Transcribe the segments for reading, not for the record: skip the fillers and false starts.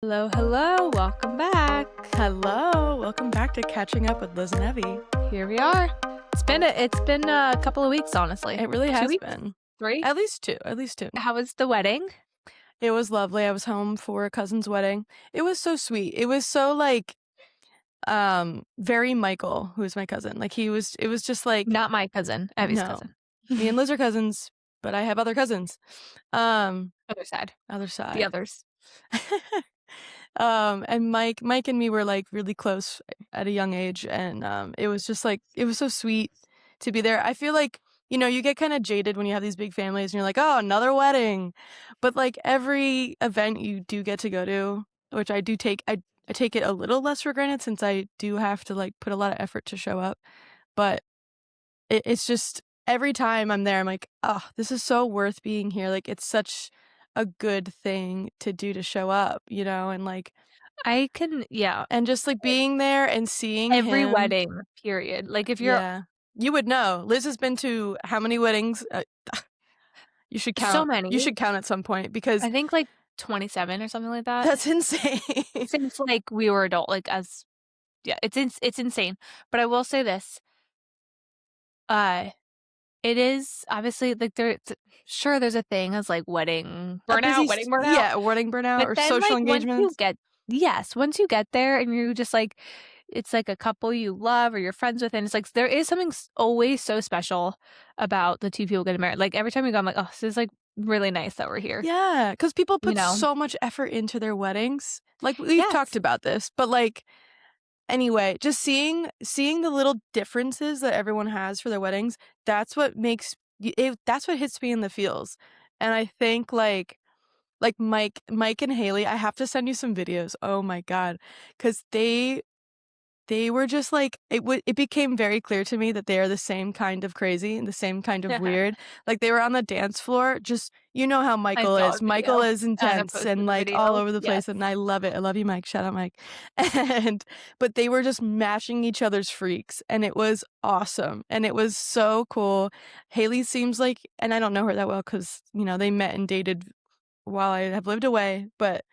Hello, hello, welcome back. Hello, welcome back to Catching Up with Liz and Evie. Here we are. It's been a couple of weeks, honestly. It really 2 has weeks? been. 3? At least two. How was the wedding? It was lovely. I was home for a cousin's wedding. It was so sweet. It was so very Michael, who is my cousin. It was just like Not my cousin, Evie's no. cousin. Me and Liz are cousins, but I have other cousins. Other side. Other side. The others. And Mike and me were like really close at a young age, and it was just like it was so sweet to be there. I feel like, you get kind of jaded when you have these big families and you're like, oh, another wedding. But like every event you do get to go to, which I do take, I take it a little less for granted since I do have to like put a lot of effort to show up. But it's just every time I'm there, I'm like, oh, this is so worth being here. Like it's such a good thing to do to show up, and like I can, yeah. and just like being there and seeing Every him. wedding, period. Like if you're Yeah. You would know. Liz has been to how many weddings? You should count. so many. You should count at some point because I think like 27 or something like that. that's insane. Since like we were adult, like it's insane. But I will say this. It is obviously like sure there's a thing as like wedding burnout. Yeah, wedding burnout or But then, social like, engagements. once you get there and you just like, it's like a couple you love or you're friends with, and it's like there is something always so special about the two people getting married. Like every time we go, I'm like, oh, this is like really nice that we're here. Yeah, because people put You know? so much effort into their weddings. Like we've Yes. talked about this, but like anyway, just seeing the little differences that everyone has for their weddings, that's what makes it. That's what hits me in the feels. And I think like Mike and Haley, I have to send you some videos. Oh my god, because they were just like it became very clear to me that they are the same kind of crazy and the same kind of weird. Like they were on the dance floor, just how Michael is. Michael is intense and like all over the place, and I love it. I love you, Mike. Shout out, Mike. But they were just mashing each other's freaks, and it was awesome, and it was so cool. Haley seems like, and I don't know her that well because they met and dated while I have lived away, but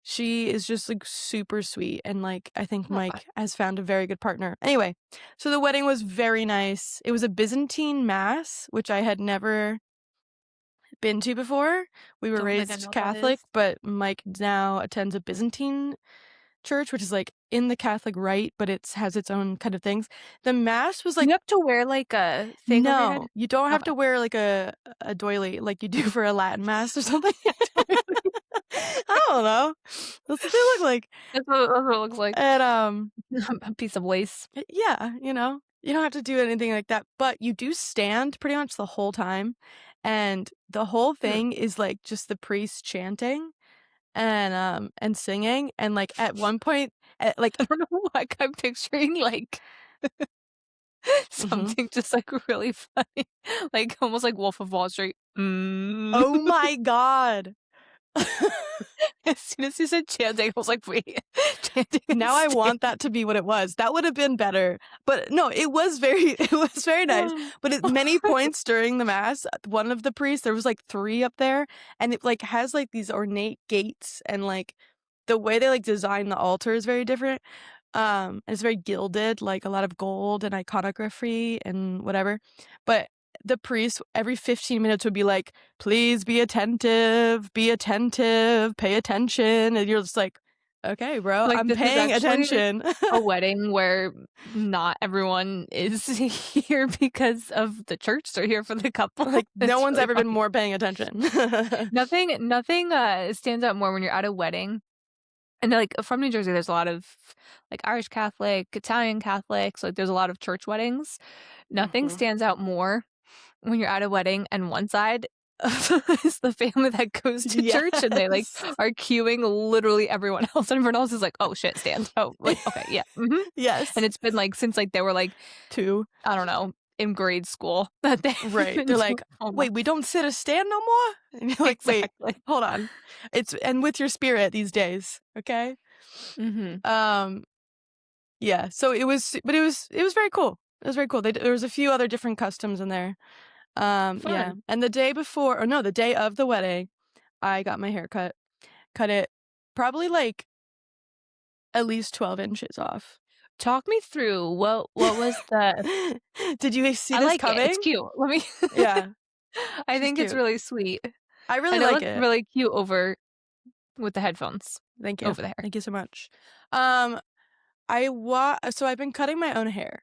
she is just like super sweet, and like I think Mike has found a very good partner. Anyway, so the wedding was very nice. It was a Byzantine mass, which I had never been to before. We were raised Catholic, but Mike now attends a Byzantine church, which is like in the Catholic rite, but it has its own kind of things. The mass was like, you have to wear like a thing over your head? No, you don't have to wear like a doily like you do for a Latin mass or something. I don't know. That's what they look like. That's what it looks like. And a piece of lace. Yeah, you don't have to do anything like that, but you do stand pretty much the whole time, and the whole thing is like just the priest chanting and singing, and like at one point, like I don't know why I'm picturing like something just like really funny, like almost like Wolf of Wall Street. Oh my god. As soon as you said chanting, I was like, wait, chanting. Now I want that to be what it was. That would have been better. But no, it was very nice. But at many points during the mass, one of the priests, there was like 3 up there, and it like has like these ornate gates, and like the way they like design the altar is very different. And it's very gilded, like a lot of gold and iconography and whatever. But the priest every 15 minutes would be like, please be attentive, pay attention. And you're just like, okay, bro, like, I'm paying attention. A wedding where not everyone is here because of the church. They're here for the couple. Like no one's really ever been more paying attention. Nothing stands out more when you're at a wedding. And like from New Jersey, there's a lot of like Irish Catholic, Italian Catholics. Like there's a lot of church weddings. Nothing stands out more when you're at a wedding and one side is the family that goes to church and they like are cueing literally everyone else, and everyone else is like, oh shit, stand. Oh, like okay, yeah, yes. And it's been like since like they were like 2, I don't know, in grade school that they they're like, wait, we don't sit or stand no more. And you're like, wait, hold on, it's and with your spirit these days, okay. Yeah, so it was very cool. It was very cool. There was a few other different customs in there. Yeah, and the day of the wedding, I got my hair cut it probably like at least 12 inches off. Talk me through what was the Did you see I this like it, it's coming? cute. Let me Yeah, I she's think it's cute. really sweet, I really and it like looked it. really cute over with the headphones Thank you. over the hair. Thank you so much. So I've been cutting my own hair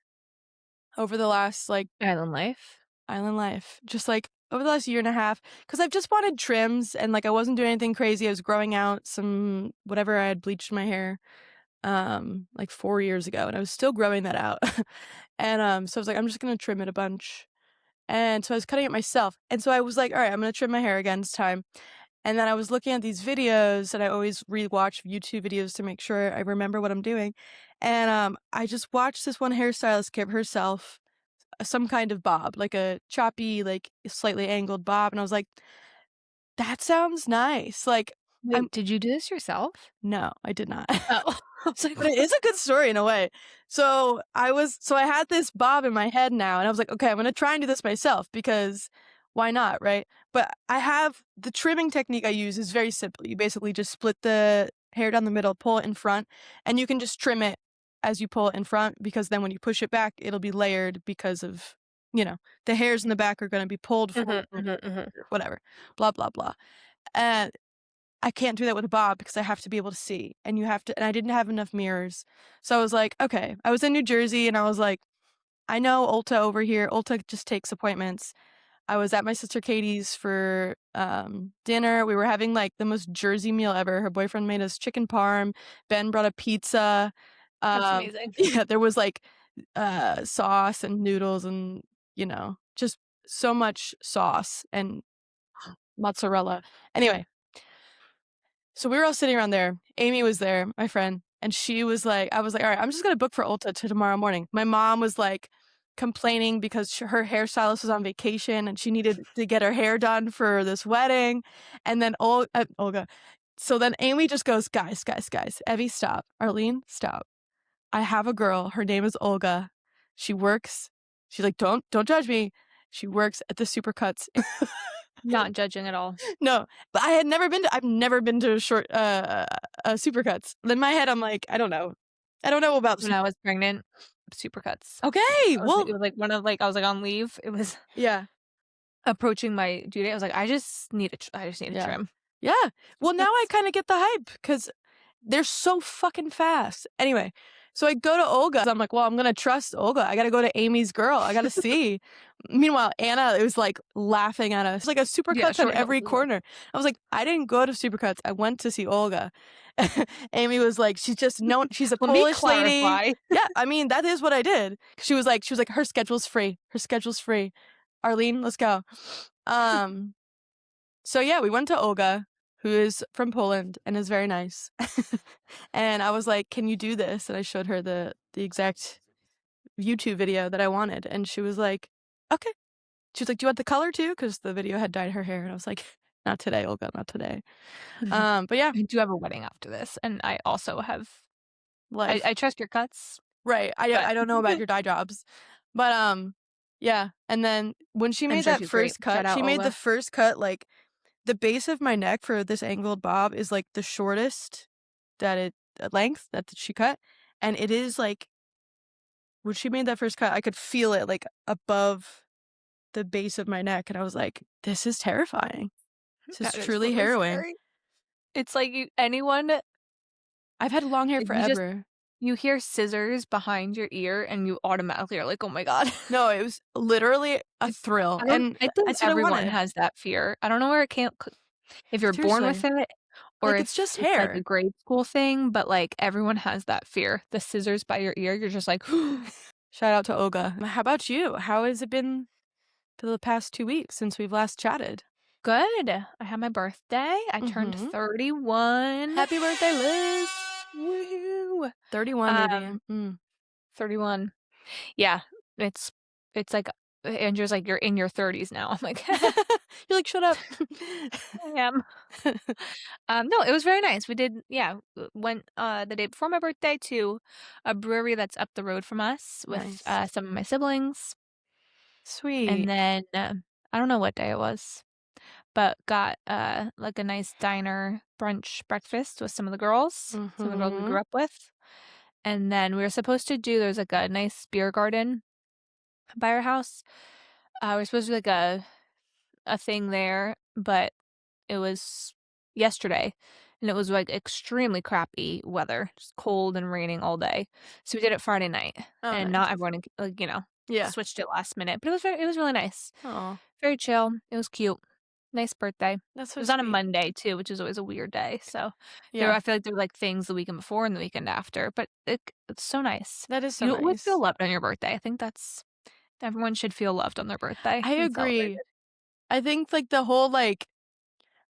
over the last, like, Island life. island life, just, like, over the last year and a half, because 'cause I've just wanted trims and, like, I wasn't doing anything crazy. I was growing out some whatever I had bleached my hair, like 4 years ago, and I was still growing that out. And, so I was like, "I'm just gonna trim it a bunch." And so I was cutting it myself, and so I was like, "Alright, I'm gonna trim my hair again this time." And then I was looking at these videos, and I always rewatch YouTube videos to make sure I remember what I'm doing, and, I just watched this one hairstylist give herself some kind of bob, like a choppy, like, slightly angled bob, and I was like, "That sounds nice." Like, I'm Wait, did you do this yourself? no, I did not. Oh, I was like, But it is a good story in a way. So I had this bob in my head now, and I was like, "Okay, I'm gonna try and do this myself because why not, right?" But I have the trimming technique I use is very simple. You basically just split the hair down the middle, pull it in front, and you can just trim it as you pull it in front because then when you push it back, it'll be layered because of, the hairs in the back are gonna be pulled Mhm, forward, mhm, mhm. whatever, blah, blah, blah. And I can't do that with a bob because I have to be able to see, and I didn't have enough mirrors. So I was like, "Okay." I was in New Jersey, and I was like, "I know Ulta over here." Ulta just takes appointments. I was at my sister Katie's for, dinner. We were having, like, the most Jersey meal ever. Her boyfriend made us chicken parm. Ben brought a pizza. That's amazing. Yeah, there was, like, sauce and noodles and, just so much sauce and mozzarella. Anyway, so we were all sitting around there. Amy was there, my friend, and she was like I was like, "Alright, I'm just gonna book for Ulta to tomorrow morning." My mom was, like, complaining because her hairstylist was on vacation and she needed to get her hair done for this wedding, and then Olga. So then Amy just goes, "Guys, guys, guys, Evie, stop. Arlene, stop. I have a girl, her name is Olga. She works." She's like, "Don't judge me. She works at the Supercuts." Not judging at all. No, but I've never been to Supercuts. In my head, I'm like, I don't know. I don't know about When I was pregnant, Supercuts. Okay, It well was like one of like I was like on leave. It was yeah, approaching my due date. I was like, I just need a yeah. trim. Yeah. Well, now I That's kinda get the hype because they're so fucking fast. Anyway, so I go to Olga. I'm like, "Well, I'm gonna trust Olga. I gotta go to Amy's girl. I gotta see." Meanwhile, Anna was, like, laughing at us. Like, a yeah, Supercuts on short hair every everywhere. corner. I was like, "I didn't go to Supercuts. I went to see Olga." Amy was like, she's a Let me Polish lady." clarify. Yeah, I mean, that is what I did. She was like, "Her schedule's free. Her schedule's free. Arlene, let's go." Um so yeah, we went to Olga, who is from Poland and is very nice. And I was like, "Can you do this?" And I showed her the exact YouTube video that I wanted, and she was like, "Okay." She was like, "Do you want the color too?" Because the video had dyed her hair, and I was like, "Not today, Olga, not today." Mhm. But yeah, I do have a wedding after this, and I also have life. I trust your cuts, Right. but I don't know about your dye jobs. But, yeah, and then when she I'm made sure that she's great. first Shout cut, out she made the Olga. first cut, like, the base of my neck for this angled bob is, like, the shortest length that she cut, and it is, like when she made that first cut, I could feel it, like, above the base of my neck, and I was like, "This is terrifying. This is That is truly really harrowing." scary. It's like anyone I've had long hair like, you just forever. you hear scissors behind your ear, and you automatically are like, "Oh my god." No, it was literally a It's thrill, I don't and I think that's what I everyone wanted. has that fear. I don't know where it came c if you're born with Seriously. it or Like, it's if just it's like a hair. grade school thing, but, like, everyone has that fear. The scissors by your ear, you're just like, Shout out to Olga. How about you? How has it been for the past 2 weeks since we've last chatted? "Good." I had my birthday. I turned Mhm. 31. Happy birthday, Liz. Woohoo. 31, baby. Um, Mm. 31. Yeah, it's it's like Andrew's like, "You're in your 30s now." I'm like, You're like, "Shut up." "I am." No, it was very nice. We did went, the day before my birthday to a brewery that's up the road from us with, Nice. some of my siblings, and Sweet. then, I don't know what day it was, but got, like, a nice diner brunch breakfast with some of the girls we Mhm. grew up with. and then we were supposed to do there's, like, a nice beer garden by our house. We're supposed to do, like, a thing there, but it was yesterday, and it was, like, extremely crappy weather, just cold and raining all day. So we did it Friday night, Oh, and nice. not everyone, like, Yeah. switched it last minute, but it was really nice. Oh, Very chill. It was cute. Nice birthday. It that's so was on a sweet. Monday too, which is always a weird day, so Yeah, I feel like there were, like, things the weekend before and the weekend after, but it's so nice. that is so You always nice. feel loved on your birthday. I think that's everyone should feel loved on their birthday I and agree. celebrated. I think, like, the whole, like,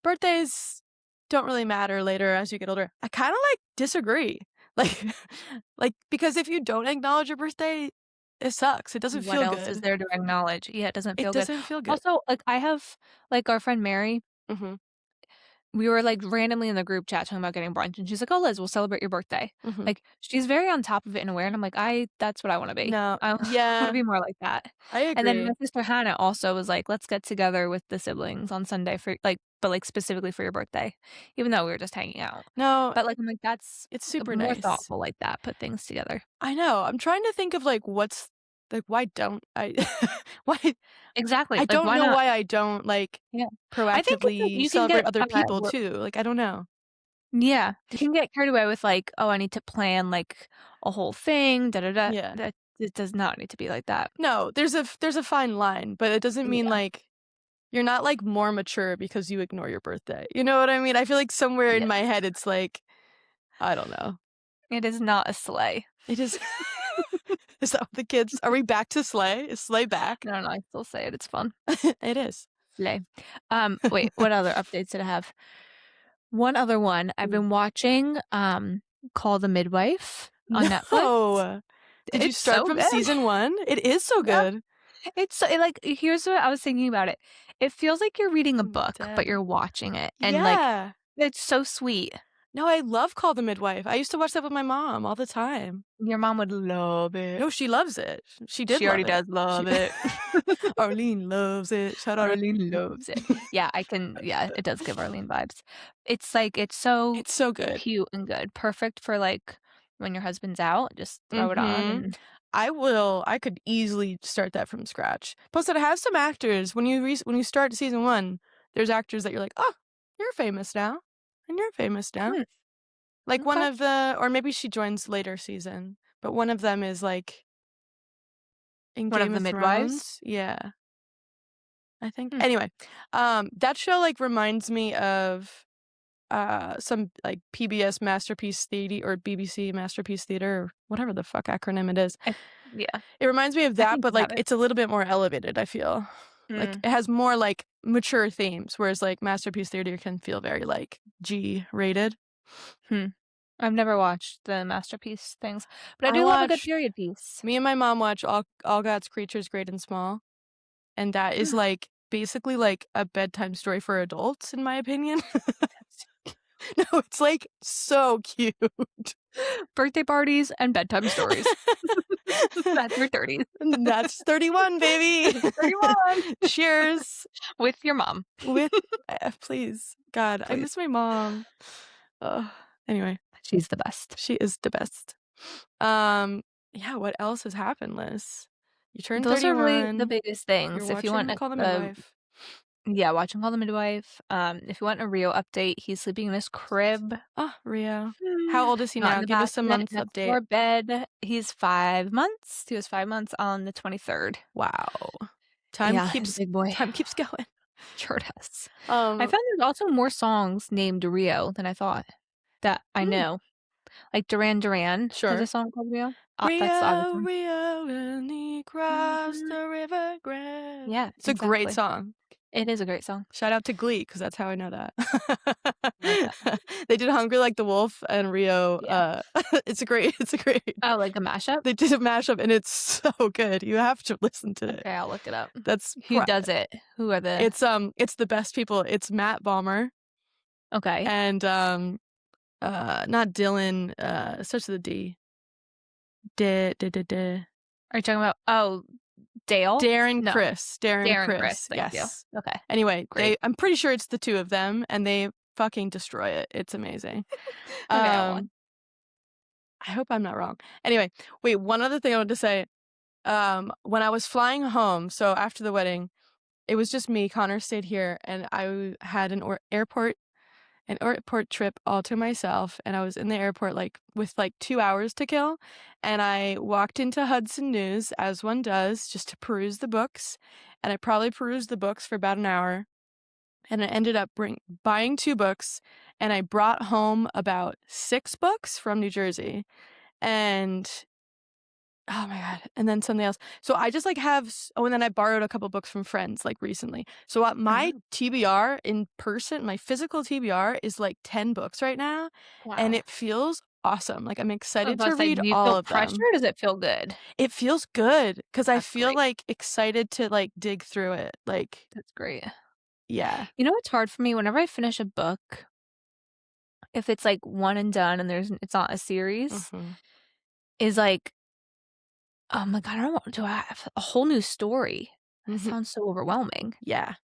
birthdays don't really matter later as you get older. I kinda, like, disagree. Like because if you don't acknowledge your birthday, it sucks. It doesn't What feel else is good. there to acknowledge? Yeah, it doesn't It feel good. doesn't feel good. Also, like, I have like, our friend Mary, Mhm, we were, like, randomly in the group chat talking about getting brunch, and she's like, "Oh, Liz, we'll celebrate your birthday." mhm. Like, she's very on top of it and aware, and I'm like, "That's what I wanna be. No, I wanna yeah, be more like that." I And then my agree. sister Hannah also was like, "Let's get together with the siblings on Sunday for like but, like, specifically for your birthday," even though we were just hanging out. No, But, like, I'm like, "That's it's super more nice. thoughtful like that, put things together." I know, I'm trying to think of, like, what's like, why don't I why Exactly, I like, don't why know not? why I don't, like, Yeah. I think it's like proactively you can celebrate get, other people too, like, I don't know. yeah, you can get carried away with, like, "Oh, I need to plan, like, a whole thing, da da da." Yeah. That it does not need to be like that. No, there's a fine line, but it doesn't mean, Yeah, like, you're not, like, more mature because you ignore your birthday, you know what I mean? I feel like somewhere in yeah. my head it's like, I don't know. It is not a sleigh. It is is that what the kids are we back to sleigh? Is sleigh back? No, no, I still say it, it's fun. It is. Sleigh. Wait, what other updates did I have? One other one, I've Mm. been watching, Call the Midwife on Netflix. No! Did you It's start so from good. season 1? It is so Yeah. good. Like, here's what I was thinking about it. It feels like you're reading a I'm book, but dead. you're watching it, and, like, Yeah. it's so sweet. No, I love Call the Midwife. I used to watch that with my mom all the time. Your mom would love it. No, she loves it. She did She already love it. does love She it. Arlene loves it. Shout out Arlene Arlene. loves it. Yeah, it does give Arlene vibes. It's like it's so It's so good. cute and good. Perfect for, like, when your husband's out, just throw it on Mhm. and I could easily start that from scratch. Plus, it has some actors. When you start season 1, there's actors that you're like, "Oh, you're famous now, and you're famous now." hmm, Like, one okay. of the or maybe she joins later season, but one of them is, like, in One of Game the of midwives? Thrones. Yeah, I think. Hmm. Anyway, that show, like, reminds me of some like PBS Masterpiece Theater or BBC Masterpiece Theater or whatever the fuck acronym it is. I yeah, It reminds me of I that, think but you have like it. it's a little bit more elevated, I feel. Like Mm, it has more like mature themes, whereas like Masterpiece Theater can feel very like G rated. hmm. I've never watched the masterpiece things, but I I do love a good watched period piece. Me and my mom watch All God's Creatures Great and Small, and that is like basically like a bedtime story for adults in my opinion. No, it's like so cute. Birthday parties and bedtime stories. That's your 30s. That's 31, baby. 31 Cheers. with your mom, With please. God, I please. miss my mom. Ugh. Anyway, She's the best. she is the best. Um, yeah, what else has happened, Liz? You turned Those are really the 31. biggest You're things. If you want watching Call the Midwife. yeah, watching Call the Midwife. If you want a Rio update, he's sleeping in his crib. Oh, Rio. How old is he Not in now? the Give us a bassinet, month next to update. our bed. He's 5 months. He was 5 months on the 23rd. Wow. Yeah, he's a big boy. Time keeps going. Sure does. I Um, found there's also more songs named Rio than I thought that I hmm, know. Like Duran Duran has a sure. song called Rio. That's Rio, obviously. Rio, when he crossed Mhm. the river Grand. Yeah, It's a great exactly. song. It is a great song. Shout out to Glee, because that's how I know that. I like that song. They did Hungry Like the Wolf and Rio, Yeah. it's a great Oh, like a mashup? they did a mashup, and it's so good. You have to listen to it. Okay, I'll look it up. That's Who pri does it? Who are the it's the best people. It's Matt Balmer Okay. and, not Dylan, starts with a D. D D D D. Are you talking about Dale? Darren No. Criss. Darren Criss, thank you. Yes. Okay. Anyway, Great. I'm pretty sure it's the 2 of them, and they fucking destroy it. It's amazing. Okay, I'll watch. Um, I hope I'm not wrong. Anyway, wait, one other thing I wanted to say, when I was flying home, so after the wedding, it was just me, Connor stayed here, and I had an airport trip all to myself, and I was in the airport, like, with, like, 2 hours to kill, and I walked into Hudson News, as one does, just to peruse the books, and I probably perused the books for about an hour, and I ended up buying 2 books, and I brought home about 6 books from New Jersey, and oh my god, and then something else. So I just, like, and then I borrowed a couple books from friends, like, recently. So, my Mhm. TBR in person, my physical TBR is, like, 10 books right now, and Wow. it feels awesome, like, I'm I was excited about to to say, read do you all feel of pressure them. or does it feel good? It feels good because I That's feel, great. like, excited to, like, dig through it, like That's great. yeah. You know what's hard for me? Whenever I finish a book, if it's, like, one and done and it's not a series, Mhm. is like, oh my god, I don't want do I have a whole new story? That Mhm. sounds so overwhelming. Yeah.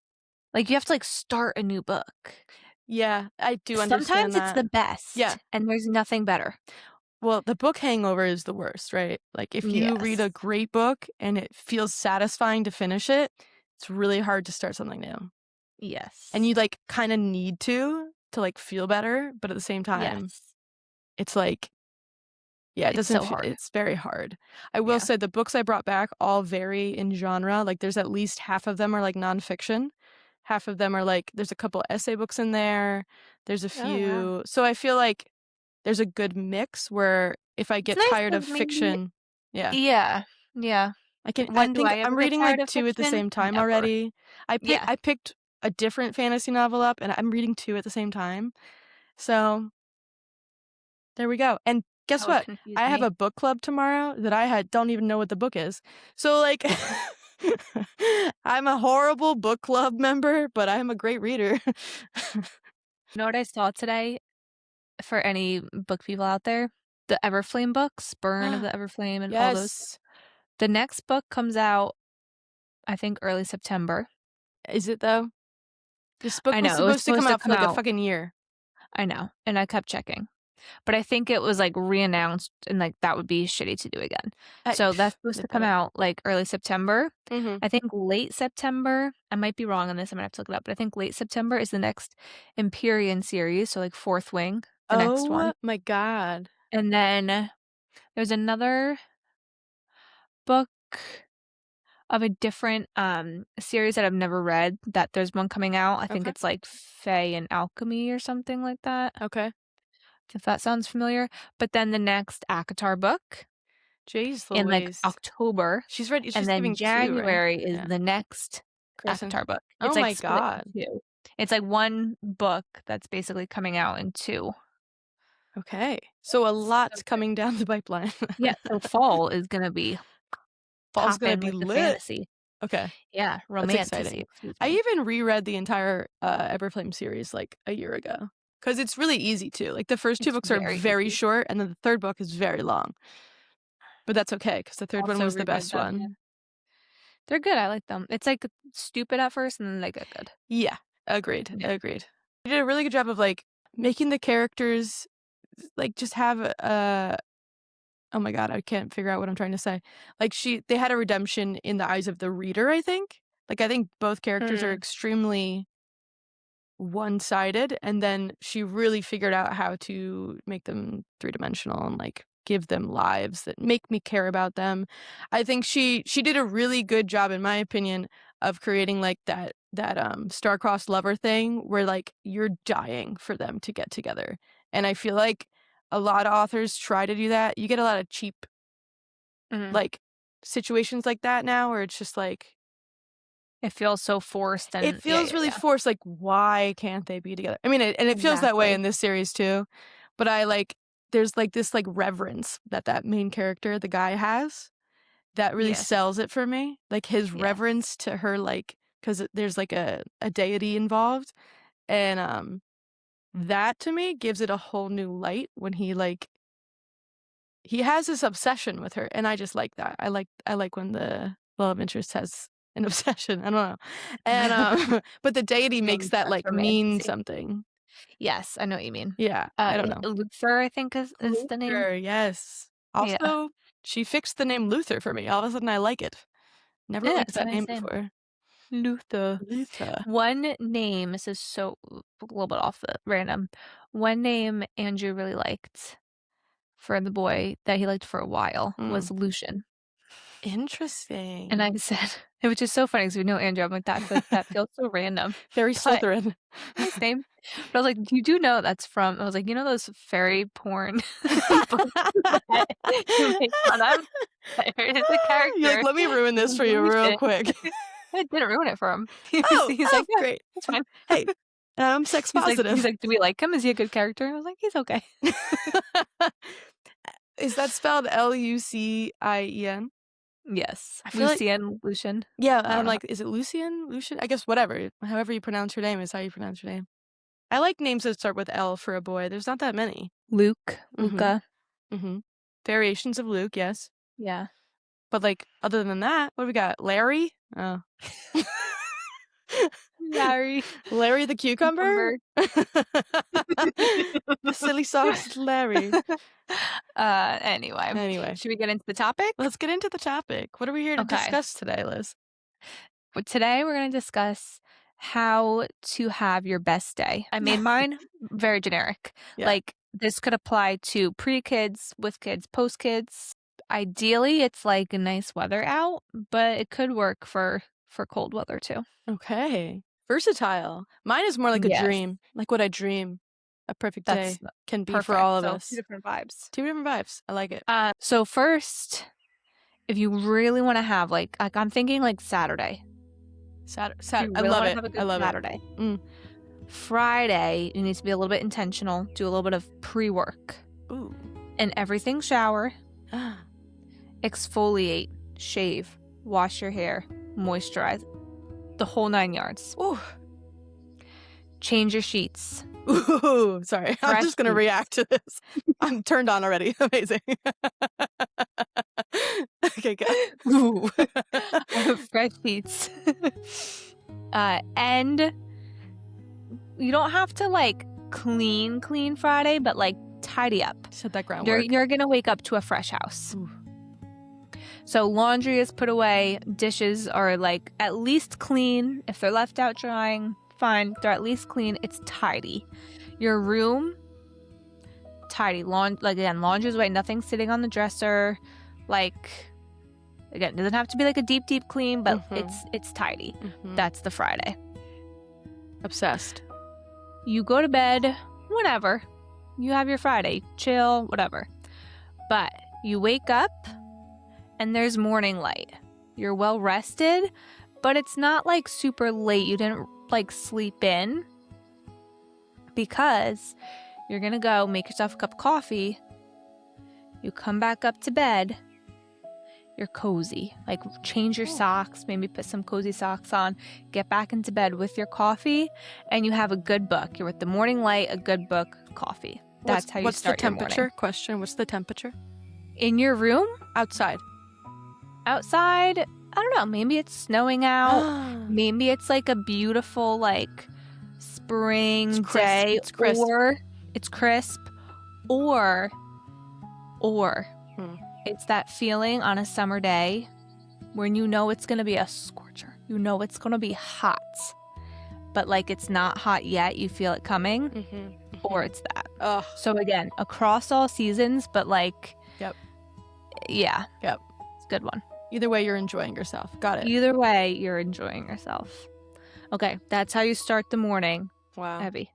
Like, you have to, like, start a new book. Yeah, I do understand Sometimes it's that. the Yeah. best, and there's nothing better. Well, the book hangover is the worst, right? Like, if you read a Yes. great book and it feels satisfying to finish it, it's really hard to start something new. And Yes. you, like, kinda need to, like, feel better, but at the same time, Yes. it's like yeah, it It's doesn't so f hard. it's very hard. I will Yeah. say the books I brought back all vary in genre, like, there's at least half of them are, like, nonfiction, half of them are, like there's a couple essay books in there, there's a Oh, wow. few so I feel like there's a good mix where if I It's get nice tired of because maybe fiction yeah. yeah. Yeah. I When do think I ever I'm get reading, like, tired of 2 at the fiction? same time Never. already. Yeah. I picked a different fantasy novel up, and I'm reading 2 at the same time. So, there we go, and That guess would what? confuse I have me. a book club tomorrow that I had don't even know what the book is. So, like, I'm a horrible book club member, but I'm a great reader. You know what I saw today for any book people out there? The Everflame books, Burn of the Everflame and all those. Yes. The next book comes out, I think, early September. Is it, though? This book I was know, it was supposed to come supposed to out for, come like, a out fucking year. I know, and I kept checking. But I think it was, like, re-announced and, like, that would be shitty to do again. So that's supposed They to come better. out, like, early September. Mhm. I think late September I might be wrong on this, I'm gonna have to look it up, but I think late September is the next Empyrean series, so, like, Fourth Wing, the next one. Oh my god. And then there's another book of a different, series that I've never read that there's one coming out. I think Okay. it's, like, Fae and Alchemy or something like that, Okay. if that sounds familiar. But then the next ACOTAR book Jeez in, like, Louise. October, She's ready and she's then giving 2, right? January is Yeah. the next Kristen. ACOTAR book. Oh It's, like, my split god. in 2. It's, like, 1 book that's basically coming out in 2. Okay. So a So lot's good. coming down the pipeline. Yeah, so fall is gonna be Fall's gonna popping be with the lit. fantasy. Okay, Yeah, that's romantasy, exciting. excuse I me. even reread the entire, Everflame series, like, a year ago, because it's really easy to. Like, the first 2 It's books are very very easy. short, and then the 3rd book is very long. But that's okay, because the 3rd one Also was the reread best them, yeah. one. They're good, I like them. It's, like, stupid at first, and then they get good. Yeah, agreed, Yeah. agreed. You did a really good job of, like, making the characters, like, just have a oh my god, I can't figure out what I'm trying to say. Like, they had a redemption in the eyes of the reader, I think. Like, I think both characters are Mm, extremely one-sided, and then she really figured out how to make them three-dimensional and, like, give them lives that make me care about them. I think she did a really good job, in my opinion, of creating, like, that star-crossed lover thing where, like, you're dying for them to get together, and I feel like a lot of authors try to do that. You get a lot of cheap, mhm. like, situations like that now where it's just like It feels so forced it and yeah, feels yeah, really yeah. forced, like, why can't they be together? I mean, it feels that way Exactly. in this series too, but there's, like, this, like, reverence that that main character, the guy, has that really Yes, sells it for me, like, his yes. reverence to her, like, 'cause there's, like, a deity involved, and, that to me gives it a whole new light when he has this obsession with her, and I just like that. I like when the love interest has an obsession, I don't know, and, but the deity Love makes me that, some like, mean romantasy. something. Yes, I know what you mean. Yeah, I don't know. Luther, I think is the name. Luther, yes. Yeah. Also, she fixed the name Luther for me. All of a sudden, I like it. Never Yeah, liked it's a that nice name name. before. Luther. Luther. One name, this is so a little bit off the random. One name Andrew really liked for the boy that he liked for a while was Lucian. Interesting. And I said, which is so funny because we know Andrew. I'm like, that feels so random. Very But Slytherin. nice name. But I was like, you do know that's from, I was like, you know those fairy porn books that you make fun of? There is a character. You're like, let me ruin this for you real quick. I didn't ruin it for him. Oh, He's like, yeah, great. that's fine. Hey, I'm sex positive. He's like, do we like him? Is he a good character? I was like, he's okay. Is that spelled Lucien? Yes. I feel like- Lucian. Yeah, I don't I'm know. like, is it Lucian? I guess whatever. However you pronounce your name is how you pronounce your name. I like names that start with L for a boy. There's not that many. Luke, Luca. Mm-hmm. Variations of Luke, yes. Yeah. But like, other than that, what do we got? Larry? Oh. Larry the cucumber? The silly sauce Larry. Anyway. Should we get into the topic? Let's get into the topic. What are we here to discuss today, Liz? But today we're going to discuss how to have your best day. I made mine very generic. Yeah. Like this could apply to pre-kids, with kids, post-kids. Ideally, it's like nice weather out, but it could work for cold weather too. Okay. Versatile. Mine is more like a dream. Like what I dream a perfect day can be for all of us. Two different vibes. Two different vibes. I like it. So first, if you really want to have like I'm thinking like Saturday. I love it. I love Saturday. Friday, you need to be a little bit intentional. Do a little bit of pre-work. Ooh. And everything shower. Exfoliate, shave, wash your hair, moisturize. The whole 9 yards. Ooh. Change your sheets. Ooh, sorry. I'm just going to react to this. I'm turned on already. Amazing. Okay, good. Ooh. Fresh sheets. And you don't have to like clean Friday, but like tidy up. Set that groundwork. You're going to wake up to a fresh house. Ooh. So laundry is put away. Dishes are like at least clean. If they're left out drying, fine. They're at least clean. It's tidy. Your room, tidy. Laundry's away. Nothing sitting on the dresser. Like, again, it doesn't have to be like a deep clean, but it's tidy. That's the Friday. Obsessed. You go to bed whenever. You have your Friday. Chill, whatever. But you wake up and there's morning light. You're well rested, but it's not like super late. You didn't like sleep in because you're going to go make yourself a cup of coffee. You come back up to bed. You're cozy. Like change your socks, maybe put some cozy socks on, get back into bed with your coffee, and you have a good book. You're with the morning light, a good book, coffee. That's how you start your morning. What's the temperature? Question. What's the temperature? In your room? Outside. Outside, I don't know. Maybe it's snowing out. Maybe it's like a beautiful like spring day. It's crisp. Or it's crisp. Or it's that feeling on a summer day when you know it's going to be a scorcher. You know it's going to be hot. But like it's not hot yet. You feel it coming. Or it's that. Oh. So again, across all seasons, but like Yep. Yeah. Yep. It's a good one. Either way, you're enjoying yourself. Got it. Either way, you're enjoying yourself. Okay, that's how you start the morning. Wow. Abby.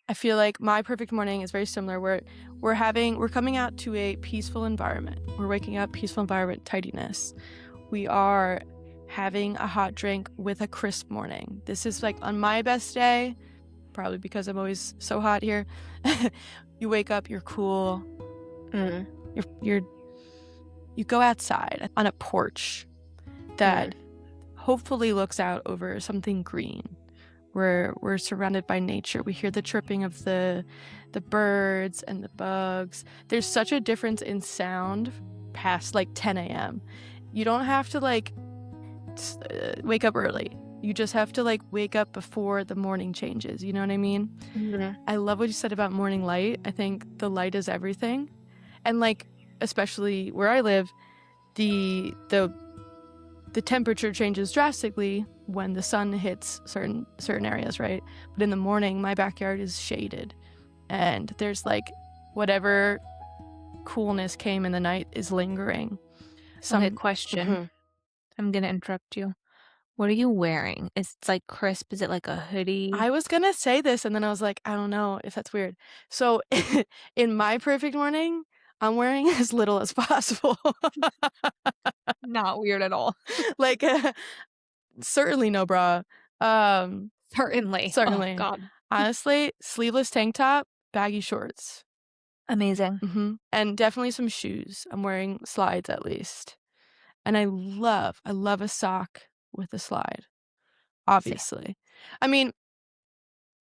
I feel like my perfect morning is very similar. We're coming out to a peaceful environment. We're waking up, peaceful environment, tidiness. We are having a hot drink with a crisp morning. This is like on my best day, probably because I'm always so hot here. You wake up, you're cool. You go outside on a porch that hopefully looks out over something green. We're surrounded by nature. We hear the chirping of the birds and the bugs. There's such a difference in sound past like 10 a.m. You don't have to like wake up early. You just have to, like, wake up before the morning changes, you know what I mean? I love what you said about morning light. I think the light is everything. And, like, especially where I live, the temperature changes drastically when the sun hits certain areas, right? But in the morning, my backyard is shaded, and there's, like, whatever coolness came in the night is lingering. Okay, question. Mhm. I'm gonna interrupt you. What are you wearing? It's like crisp. Is it like a hoodie? I was gonna say this, and then I was like, I don't know if that's weird. So, in my perfect morning, I'm wearing as little as possible. Not weird at all. Like, certainly no bra. Certainly. Oh Certainly. God. Honestly, sleeveless tank top, baggy shorts. Amazing. And definitely some shoes. I'm wearing slides at least. And I love a sock with a slide, Same. obviously. I mean,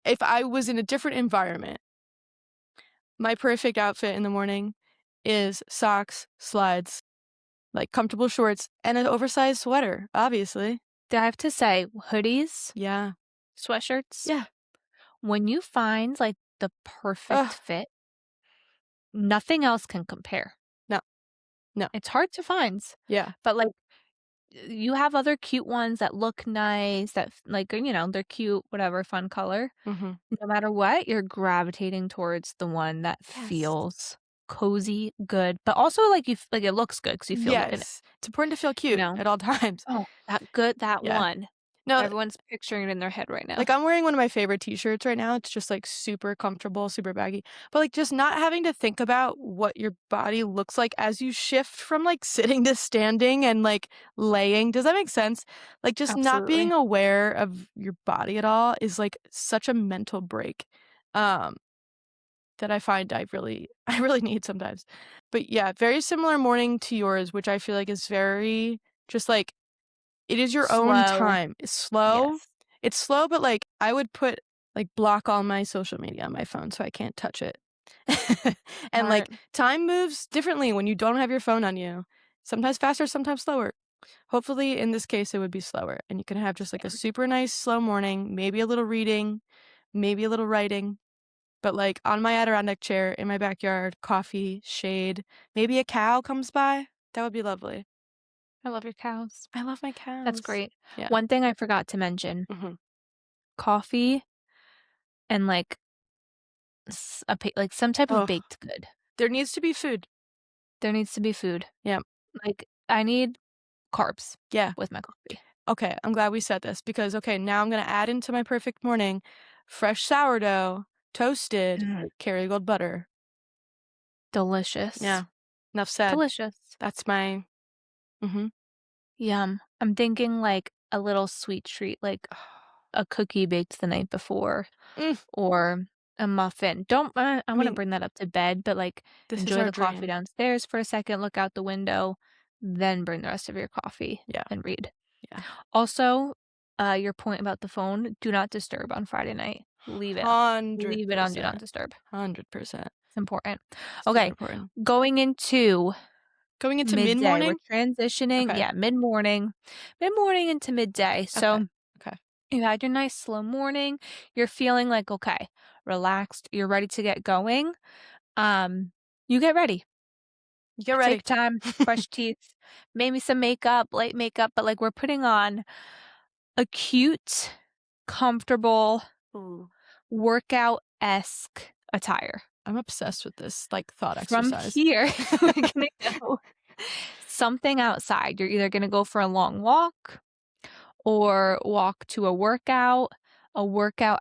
if I was in a different environment, my perfect outfit in the morning is socks, slides, like comfortable shorts, and an oversized sweater, obviously. Do I have to say hoodies, Yeah. sweatshirts? Yeah. When you find like the perfect Ugh. fit, nothing else can compare. No. No. It's hard to find, Yeah. but like you have other cute ones that look nice, that like they're cute, whatever, fun color. Mhm. No matter what, you're gravitating towards the one that Yes. feels cozy, good, but also like like it looks good because you feel good in it. Yes. It's important to feel You cute know? at all times. Oh, that Yeah. one. No, Everyone's picturing it in their head right now. like, I'm wearing one of my favorite t-shirts right now. It's just, like, super comfortable, super baggy. But, like, just not having to think about what your body looks like as you shift from, like, sitting to standing and, like, laying. Does that make sense? Like, just not being Absolutely. aware of your body at all is, like, such a mental break, um, that I find I really need sometimes. But, yeah, very similar morning to yours, which I feel like is very just, like, it is your own Slow. time. It's slow. Yes. It's slow, but, like, I would put block all my social media on my phone so I can't touch it. And, like, Smart. time moves differently when you don't have your phone on you. Sometimes faster, sometimes slower. Hopefully, in this case, it would be slower, and you can have just, like, a Same. super nice slow morning, maybe a little reading, maybe a little writing, but, like, on my Adirondack chair in my backyard, coffee, shade, maybe a cow comes by. That would be lovely. I love your cows. I love my That's cows. great. Yeah. One thing I forgot to mention, Mhm. coffee and like like some type of Oh, baked good. there needs to be food. There needs to be food. Yeah. Like I need carbs Yeah. with my coffee. Okay, I'm glad we said this because, okay, now I'm gonna add into my perfect morning fresh sourdough, toasted, Mm. Kerrygold butter. Delicious. Yeah. Enough said. Delicious. That's my mhm. Yum. I'm thinking like a little sweet treat, like a cookie baked the night before Mm, or a muffin. Don't I I want to mean, bring that up to bed, but like this is enjoy our the coffee dream. downstairs for a second, look out the window, then bring the rest of your coffee Yeah, and read. yeah. Also, your point about the phone, do not disturb on Friday night. Leave it. Leave it on do not 100%. disturb. 100%. It's important. Super Okay, important. going into Going into midday. We're mid-morning? transitioning, Okay. yeah, mid-morning. Mid-morning into midday. Okay. So Okay. you had your nice slow morning. You're feeling like, okay, relaxed. You're ready to get going. Um, you get ready. Get ready. Take time, brush teeth, maybe some makeup, light makeup, but like we're putting on a cute, comfortable, Ooh, workout-esque attire. I'm obsessed with this, like, thought From exercise. here, we're gonna go something outside. You're either gonna go for a long walk or walk to a workout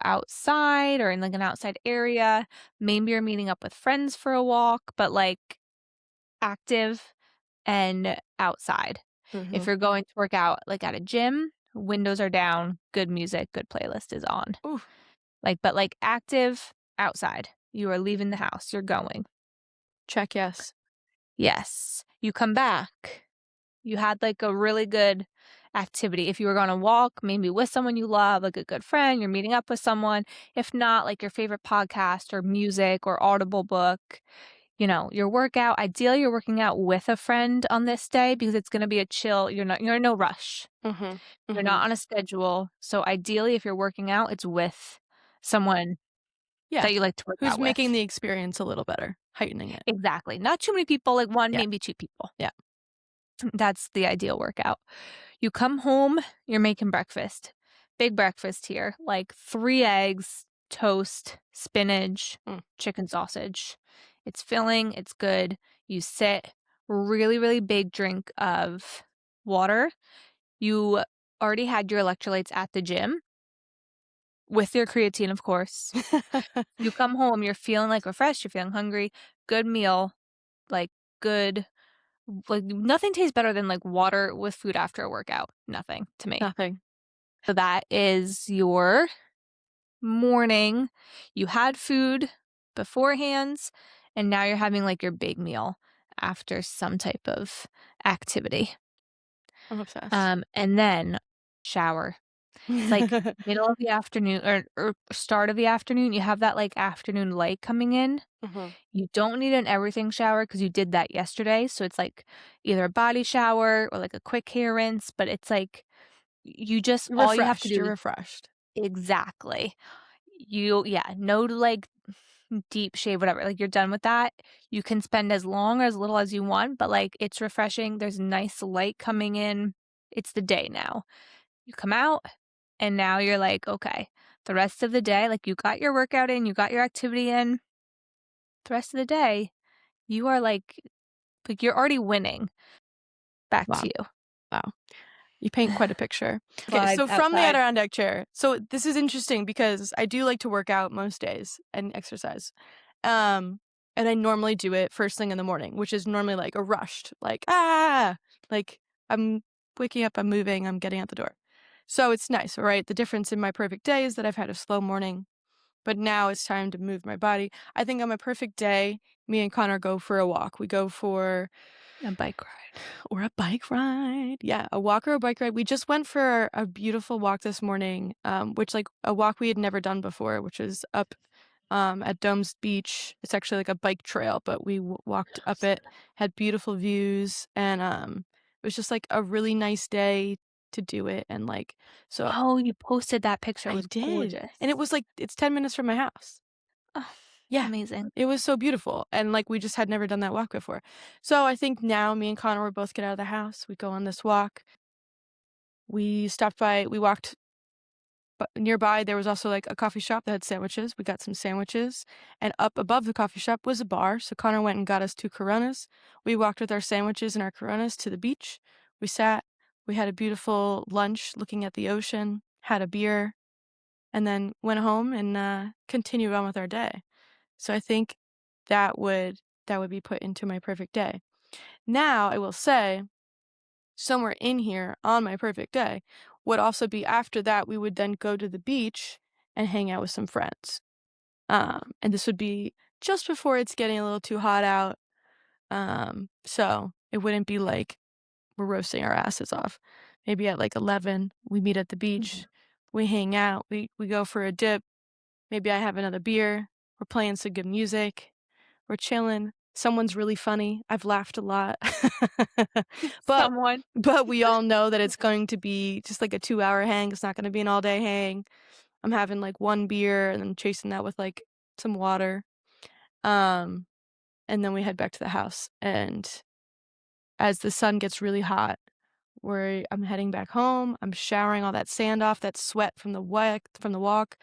outside or in like an outside area. Maybe you're meeting up with friends for a walk, but like active and outside. If Mhm. you're going to work out like at a gym, windows are down, good music, good playlist is on. Ooh, Like, but like active outside. You are leaving the house, you're going. check yes. Yes. You come back. You had like a really good activity. If you were going to walk, maybe with someone you love, like a good friend, you're meeting up with someone. If not, like your favorite podcast or music or Audible book, your workout. Ideally, you're working out with a friend on this day because it's gonna be a chill. You're in no rush. Mhm. You're Mhm. not on a schedule. So ideally, if you're working out, it's with someone Yeah. that you like to work Who's out making with. the experience a little better, heightening it. Exactly. Not too many people, like 1, Yeah. maybe 2 people. Yeah. That's the ideal workout. You come home, you're making breakfast. Big breakfast here, like 3 eggs, toast, spinach, Mm. chicken sausage. It's filling, it's good. You sit, really, really big drink of water. You already had your electrolytes at the gym with your creatine, of course. You come home, you're feeling, like, refreshed, you're feeling hungry, good meal, like, good like, nothing tastes better than, like, water with food after a workout. Nothing to me. Nothing. So that is your morning. You had food beforehand, and now you're having, like, your big meal after some type of activity. I'm obsessed. And then shower. It's like middle of the afternoon or start of the afternoon, you have that, like, afternoon light coming in. Mhm. You don't need an everything shower because you did that yesterday, so it's, like, either a body shower or, like, a quick hair rinse, but it's, like, you just You're all you have to refreshed, do you're is refreshed. exactly. Yeah, no, like, deep shave, whatever, like, you're done with that. You can spend as long or as little as you want, but, like, it's refreshing, there's nice light coming in. It's the day now. You come out, and now you're like, "Okay, the rest of the day," like, you got your workout in, you got your activity in. The rest of the day, you are, like, you're already winning. Back Wow. to you. Wow. You paint quite a picture. Okay, Vibes so from the outside. Adirondack chair. So this is interesting because I do like to work out most days and exercise. Um, and I normally do it first thing in the morning, which is normally like a rushed, like I'm waking up, I'm moving, I'm getting out the door. So it's nice, right? The difference in my perfect day is that I've had a slow morning, but now it's time to move my body. I think on my perfect day, me and Connor go for a walk. We go for A bike ride. or a bike ride. Yeah, a walk or a bike ride. We just went for a beautiful walk this morning, which like a walk we had never done before, which is up at Domes Beach. It's actually like a bike trail, but we walked up it, had beautiful views, and it was just like a really nice day to do it. And like, so Oh, you posted that picture, it I was did, and it gorgeous. was like it's 10 minutes from my house. Oh, Yeah. amazing. It was so beautiful, and, like, we just had never done that walk before. So I think now me and Connor will both get out of the house, we go on this walk. We walked but nearby, there was also, like, a coffee shop that had sandwiches, we got some sandwiches, and up above the coffee shop was a bar, so Connor went and got us 2 Coronas. We walked with our sandwiches and our Coronas to the beach. We sat, we had a beautiful lunch looking at the ocean, had a beer, and then went home and, continued on with our day. So I think that would that would be put into my perfect day. Now, I will say, somewhere in here on my perfect day would also be after that we would then go to the beach and hang out with some friends. And this would be just before it's getting a little too hot out. So it wouldn't be like we're roasting our asses off. Maybe at like 11, we meet at the Mhm. beach, we hang out, we go for a dip. Maybe I have another beer. We're playing some good music. We're chilling. Someone's really funny. I've laughed a lot. But Someone. but we all know that it's going to be just like a 2-hour hang. It's not gonna be an all-day hang. I'm having, like, 1 beer and then chasing that with, like, some water. Um, and then we head back to the house, and as the sun gets really hot, I'm heading back home. I'm showering all that sand off, that sweat from the walk.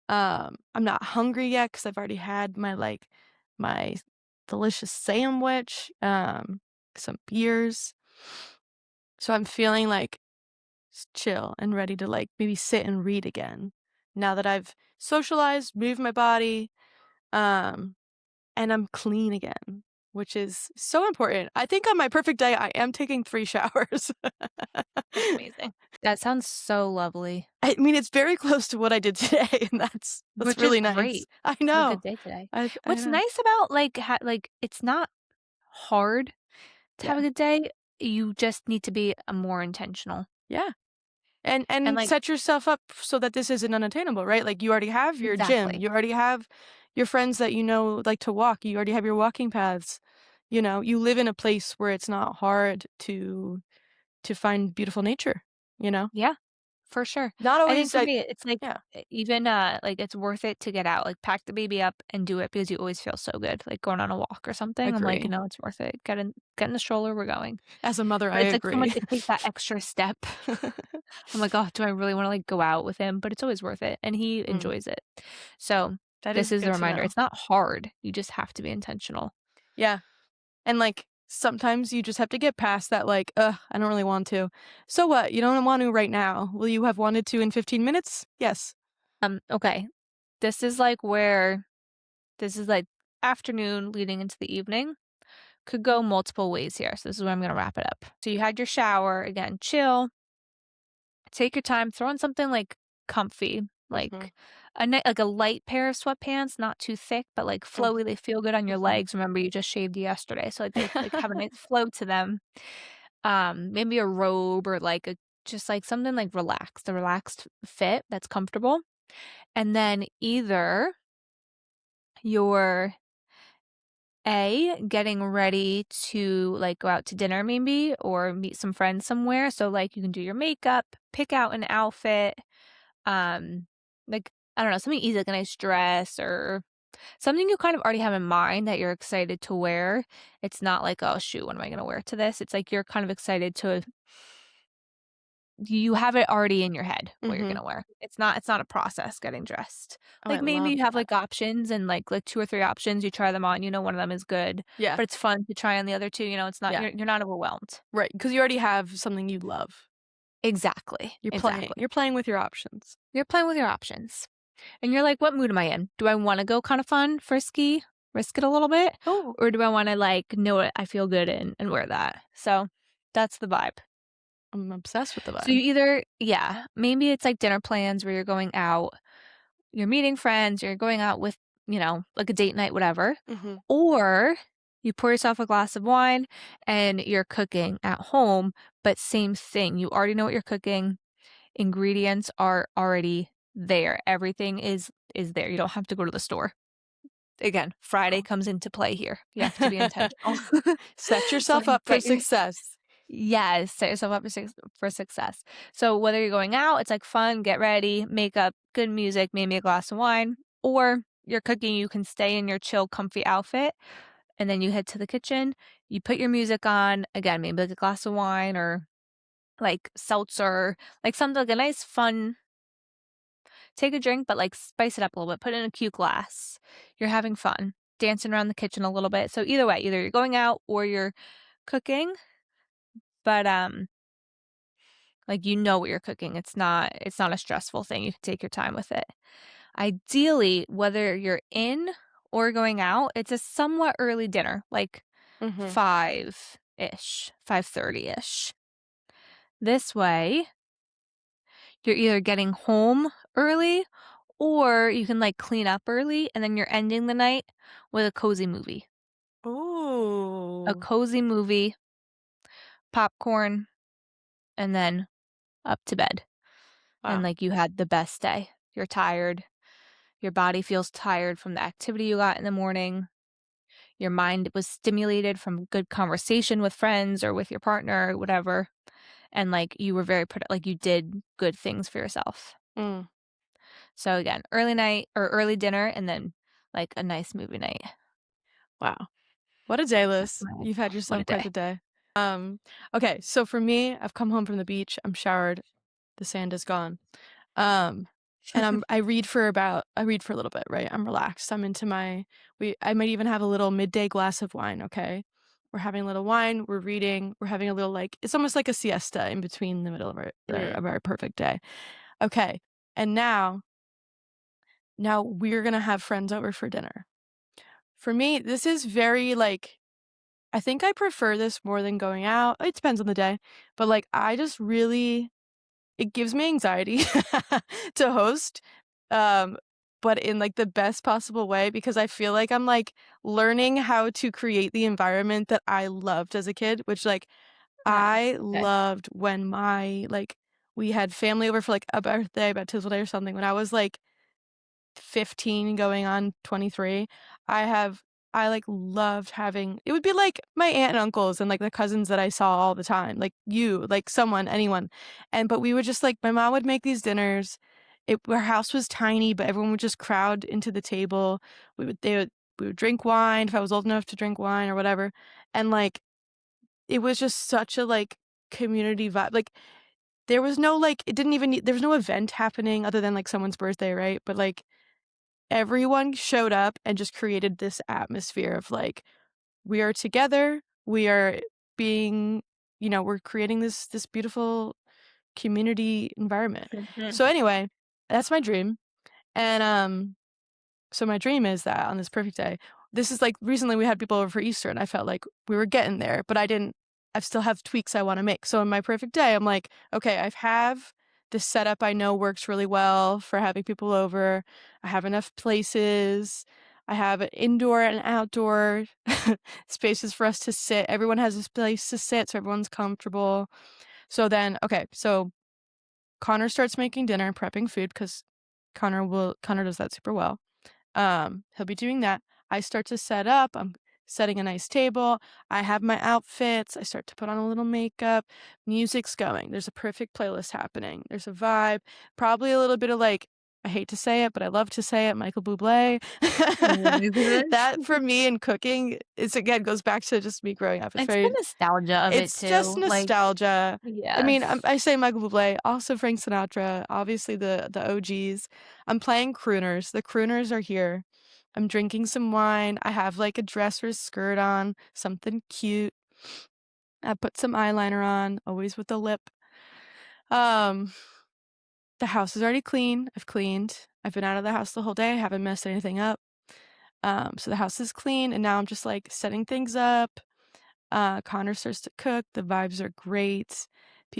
I'm not hungry yet because 'cause I've already had my delicious sandwich, some beers. So I'm feeling, like, chill and ready to, like, maybe sit and read again now that I've socialized, moved my body, um, and I'm clean again, which is so important. I think on my perfect day, I am taking 3 showers. That's amazing. That sounds so lovely, I mean, it's very close to what I did today, and that's which is really nice. great I to have a know. good day today. I What's know. nice about, it's not hard to have Yeah. a good day, you just need to be, more intentional. Yeah. And, And like set yourself up so that this isn't unattainable, right? Like, you already have your gym, exactly. you already have your friends that you know like to walk, you already have your walking paths. You know, you live in a place where it's not hard to find beautiful nature, you know? Yeah. For sure. Not I think always for like me, it's like yeah, even like it's worth it to get out, like pack the baby up and do it because you always feel so good, like going on a walk or something. I'm like, agree. it's worth it. Get in the stroller, we're going. As a mother, I But it's like so much agree. to take that extra step. I'm like, oh, do I really want to like go out with him? But it's always worth it, and he Mm, enjoys it. So that this is is the good to reminder. know. It's not hard. You just have to be intentional. Yeah. And, like, sometimes you just have to get past that, like, "Ugh, I don't really want to." So what? You don't want to right now. Will you have wanted to in 15 minutes? Yes. Okay. This is like where this is like afternoon leading into the evening. Could go multiple ways here. So this is where I'm gonna wrap it up. So you had your shower, again, chill, take your time, throw in something like comfy, Mhm, like like a light pair of sweatpants, not too thick, but like mm, flowy. They feel good on your mhm. legs. Remember, you just shaved yesterday, so like they like have a nice flow to them. Maybe a robe or like a just like something like relaxed, a relaxed fit that's comfortable. And then either you're getting ready to like go out to dinner maybe or meet some friends somewhere. So like you can do your makeup, pick out an outfit, um, like I don't know, something easy like a nice dress or something you kind of already have in mind that you're excited to wear. It's not like, oh shoot, what am I gonna wear to this? It's like you're kind of excited to you have it already in your head what you're Mhm. gonna wear. It's not a process getting dressed. Oh, I Like, maybe love you have, that. like, options and, like 2 or 3 options, you try them on, one of them is good, Yeah, but it's fun to try on the other 2, it's not yeah, you're not overwhelmed. right. Because you already have something you love. Exactly, You're exactly. playing with your options. You're playing with your options, and you're like, "What mood am I in? Do I wanna go kinda fun, frisky, risk it a little bit, Oh, or do I wanna, like, know what I feel good in and wear that?" So, that's the vibe. I'm obsessed with the So you vibe. either yeah, maybe it's, like, dinner plans where you're going out. You're meeting friends, you're going out with, like a date night, whatever, Mhm. or you pour yourself a glass of wine and you're cooking at home, but same thing. You already know what you're cooking. Ingredients are already there. Everything is there. You don't have to go to the store. Again, Friday Oh. comes into play here. You have to be intentional. Set So yourself like up for get your success. yes, set yourself up for success. So whether you're going out, it's like fun, get ready, makeup, good music, maybe a glass of wine, or you're cooking, you can stay in your chill, comfy outfit, and then you head to the kitchen. You put your music on, again, maybe like a glass of wine or like seltzer, like something like a nice fun. Take a drink, but like spice it up a little bit. Put it in a cute glass. You're having fun, dancing around the kitchen a little bit. So either way, either you're going out or you're cooking, but like, what you're cooking. It's not a stressful thing. You can take your time with it. Ideally, whether you're in or going out, it's a somewhat early dinner, like Mhm. 5-ish, 5:30-ish. This way, you're either getting home early or you can like clean up early and then you're ending the night with a cozy movie. A Ooh. cozy movie, popcorn, and then up to bed. And Wow. like you had the best day. You're tired. Your body feels tired from the activity you got in the morning. Your mind was stimulated from good conversation with friends or with your partner or whatever. And like you were very like you did good things for yourself. Mm. So again, early night or early dinner and then like a nice movie night. Wow. What a day, That's Liz. my You've had what a yourself quite day. the day. Okay, so for me, I've come home from the beach, I'm showered, the sand is gone. Um, and I read for a little bit, right? I'm relaxed. I'm into my I might even have a little midday glass of wine, okay? We're having a little wine, we're reading, we're having a little like it's almost like a siesta in between the middle of Mm. our perfect day. Okay. And now we're gonna have friends over for dinner. For me, this is very like I think I prefer this more than going out. It depends on the day, but, like, I just really it gives me anxiety to host, um, but in, like, the best possible way because I feel like I'm, like, learning how to create the environment that I loved as a kid, which, like, Ah, I okay. loved when we had family over for, like, a birthday, baptismal day or something when I was, like 15 going on 23, I like loved having it would be like my aunt and uncles and like the cousins that I saw all the time, like you, like someone, anyone. But we would just like my mom would make these dinners. Our house was tiny, but everyone would just crowd into the table. We would drink wine if I was old enough to drink wine or whatever. And like it was just such a like community vibe. Like there was no like it didn't even there was no event happening other than like someone's birthday, right? But like everyone showed up and just created this atmosphere of like we are together, we are being, we're creating this beautiful community environment. Mhm. So anyway, that's my dream. And so my dream is that on this perfect day, this is like recently we had people over for Easter and I felt like we were getting there, but I still have tweaks I want to make. So in my perfect day, I'm like, okay, I have this setup I know works really well for having people over. I have enough places. I have an indoor and outdoor spaces for us to sit. Everyone has this place to sit, so everyone's comfortable. So then, okay, so Connor starts making dinner and prepping food because Connor does that super well. He'll be doing that. I start to set up. I'm setting a nice table. I have my outfits. I start to put on a little makeup. Music's going. There's a perfect playlist happening. There's a vibe. Probably a little bit of like, I hate to say it, but I love to say it, Michael Bublé. What is this? That for me in cooking is again goes back to just me growing up. It's the nostalgia of it It's just too, like nostalgia. I mean, yes. I say Michael Bublé, also Frank Sinatra, obviously the OGs. I'm playing crooners. The crooners are here. I'm drinking some wine. I have like a dress or a skirt on, something cute. I put some eyeliner on, always with the lip. Um, the house is already clean. I've cleaned. I've been out of the house the whole day. I haven't messed anything up. So the house is clean, and now I'm just like setting things up. Connor starts to cook. The vibes are great.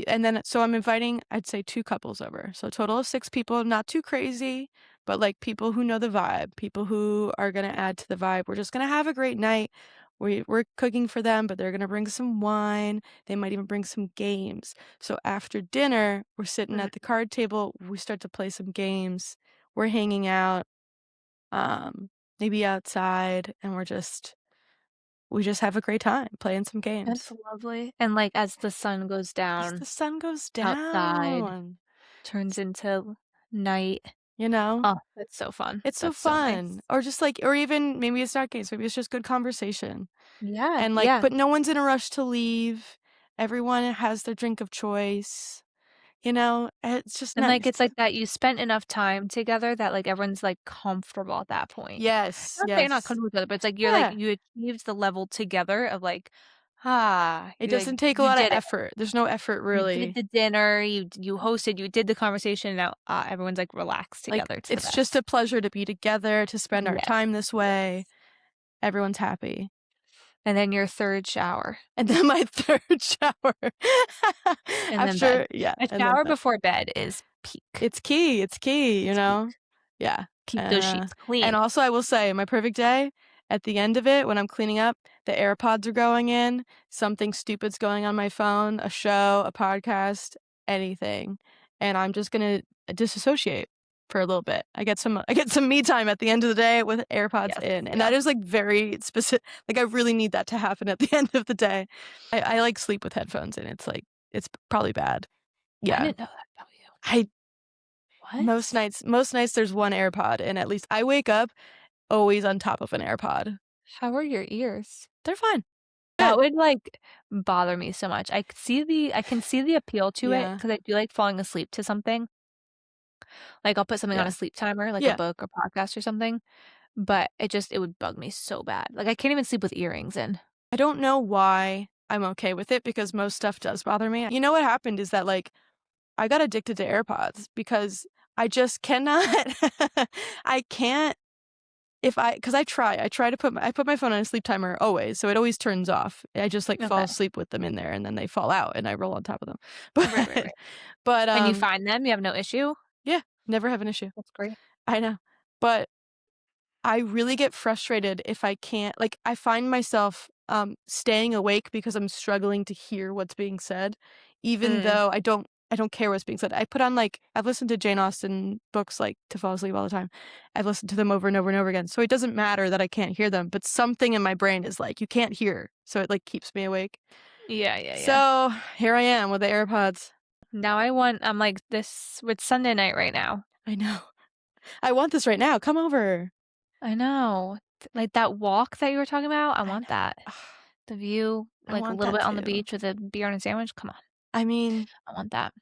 And then, so I'm inviting, I'd say 2 couples over. So a total of 6 people, not too crazy, but like people who know the vibe, people who are going to add to the vibe. We're just going to have a great night. We're cooking for them, but they're going to bring some wine. They might even bring some games. So after dinner, we're sitting Mm, at the card table. We start to play some games. We're hanging out, um, maybe outside, and we just have a great time playing some that's games. lovely, and, like, as the sun goes As the down sun goes outside, down, turns into night. you know? Oh, that's so fun. It's so That's so fun. nice. Or just like or even maybe it's not games, maybe it's just good conversation. Yeah, And like yeah, but no one's in a rush to leave. Everyone has their drink of choice, you know? It's just and, like, nice. it's like that you spent enough time together that, like, everyone's, like, comfortable at that point. Yes, Not that you're not yes. comfortable with each other, but it's like Yeah. you achieved the level together of, like, It doesn't take a you lot of did it. effort. There's no effort You did really. the dinner, you hosted, you did the conversation, now, everyone's, like, relaxed Like together, it's the it's just a best. pleasure to be together, to spend our Yes, time this way. yes. Everyone's happy. And then your 3rd shower, And then my 3rd shower and then bed. after yeah, A and then shower bed. before bed is peak. It's key, you It's peak. know? Yeah, Keep those uh, sheets and clean. also I will say, my perfect day, at the end of it, when I'm cleaning up, the AirPods are going in, something stupid's going on my phone, a show, a podcast, anything, and I'm just gonna disassociate for a little bit. I get some me time at the end of the day with AirPods Yes, in, and that yeah. is, like, very specific. Like, I really need that to happen at the end of the day. Like, sleep with headphones in, it's probably bad. I Yeah. didn't know that about you. I What? most nights there's 1 AirPod, and at least I wake up always on top of an AirPod. How are your ears? They're fine. That Good. would, like, bother me so much. I can see the appeal to it Yeah. because I do like falling asleep to something. Like, I'll put something on Yeah. a sleep timer, like a Yeah. book or podcast or something, but it would bug me so bad. Like, I can't even sleep with earrings in. I don't know why I'm okay with it because most stuff does bother me. You know what happened is that, like, I got addicted to AirPods because I just cannot I can't if I 'cause I try to I put my phone on a sleep timer always, so it always turns off. I just, like, fall Okay. asleep with them in there, and then they fall out, and I roll on top of them. Right, right, But right. but, And you find them? You have no issue? yeah, never have an issue. That's great. I know. But I really get frustrated if I can't like, I find myself, staying awake because I'm struggling to hear what's being said, even Mm. though I don't I don't care what's being said. I put on, like, I've listened to Jane Austen books, like, to fall asleep all the time. I've listened to them over and over and over again, so it doesn't matter that I can't hear them, but something in my brain is like, "You can't hear," so it, like, keeps me awake. Yeah, yeah, yeah. So, here I am with the AirPods. Now I'm like, this it's Sunday night right now. I know. I want this right now, come over. I know. Like, that walk that you were talking about, I I want that. know. The view, I like, a want little that bit on the too. beach with a beer and a sandwich, come on. I mean, I want that.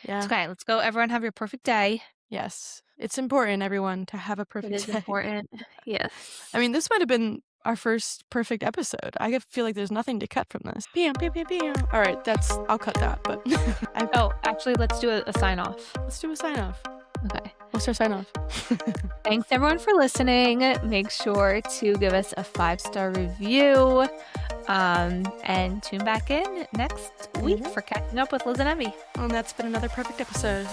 It's yeah. okay, let's go, everyone have your perfect day. Yes. It's important, everyone, to have a It perfect is day. important. Yes. I mean, this might have been our first perfect episode. I feel like there's nothing to cut from this. Pew, pew, pew, pew. All right, I'll cut that, but Oh, actually, let's do a sign off. let's do a sign off. Okay. What's our sign off? Thanks everyone for listening. Make sure to give us a 5-star review. And tune back in next week for catching up with Liz and Emmy. And that's been another perfect episode.